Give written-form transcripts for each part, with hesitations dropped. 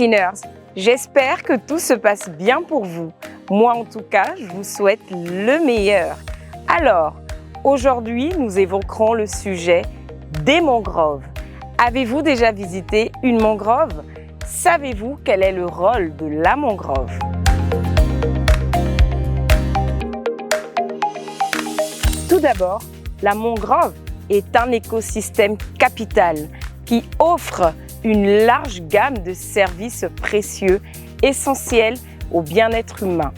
Cleaners, j'espère que tout se passe bien pour vous. Moi en tout cas, je vous souhaite le meilleur. Alors, aujourd'hui, nous évoquerons le sujet des mangroves. Avez-vous déjà visité une mangrove? Savez-vous quel est le rôle de la mangrove? Tout d'abord, la mangrove est un écosystème capital qui offre une large gamme de services précieux essentiels au bien-être humain.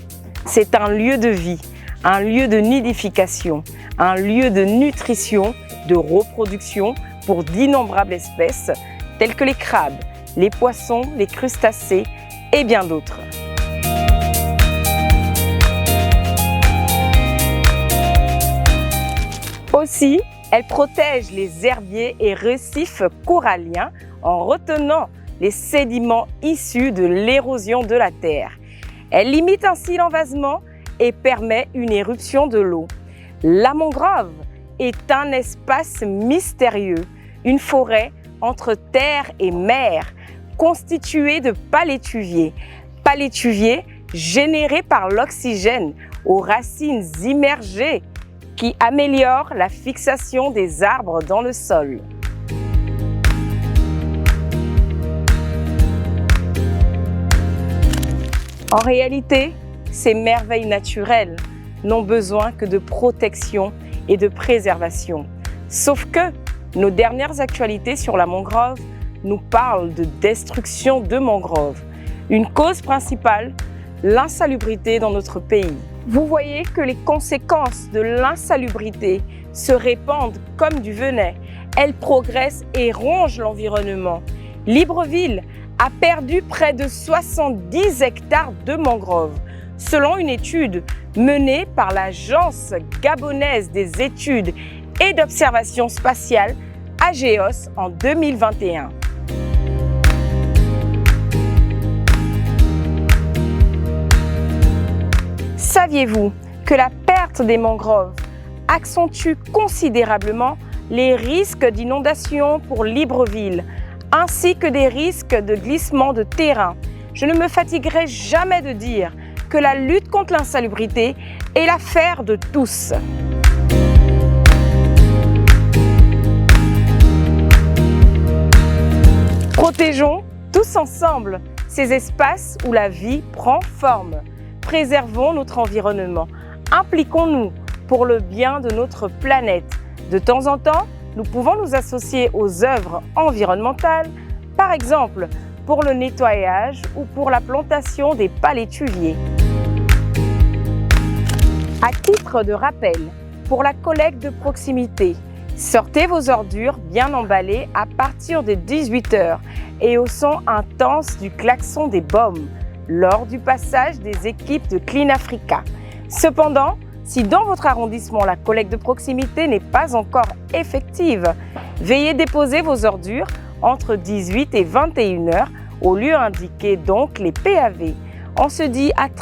C'est un lieu de vie, un lieu de nidification, un lieu de nutrition, de reproduction pour d'innombrables espèces telles que les crabes, les poissons, les crustacés et bien d'autres. Aussi, elle protège les herbiers et récifs coralliens en retenant les sédiments issus de l'érosion de la terre. Elle limite ainsi l'envasement et permet une éruption de l'eau. La mangrove est un espace mystérieux, une forêt entre terre et mer, constituée de palétuviers. Palétuviers générés par l'oxygène aux racines immergées qui améliorent la fixation des arbres dans le sol. En réalité, ces merveilles naturelles n'ont besoin que de protection et de préservation. Sauf que nos dernières actualités sur la mangrove nous parlent de destruction de mangroves. Une cause principale, l'insalubrité dans notre pays. Vous voyez que les conséquences de l'insalubrité se répandent comme du venin. Elles progressent et rongent l'environnement. Libreville a perdu près de 70 hectares de mangroves, selon une étude menée par l'Agence gabonaise des études et d'observation spatiale, AGEOS, en 2021. Saviez-vous que la perte des mangroves accentue considérablement les risques d'inondation pour Libreville, ainsi que des risques de glissement de terrain? Je ne me fatiguerai jamais de dire que la lutte contre l'insalubrité est l'affaire de tous. Protégeons tous ensemble ces espaces où la vie prend forme. Préservons notre environnement. Impliquons-nous pour le bien de notre planète. De temps en temps, nous pouvons nous associer aux œuvres environnementales, par exemple pour le nettoyage ou pour la plantation des palétuviers. À titre de rappel, pour la collecte de proximité, sortez vos ordures bien emballées à partir de 18 h et au son intense du klaxon des bômes lors du passage des équipes de Clean Africa. Cependant, si dans votre arrondissement la collecte de proximité n'est pas encore effective, veillez déposer vos ordures entre 18 et 21 h au lieu indiqué, donc les PAV. On se dit à très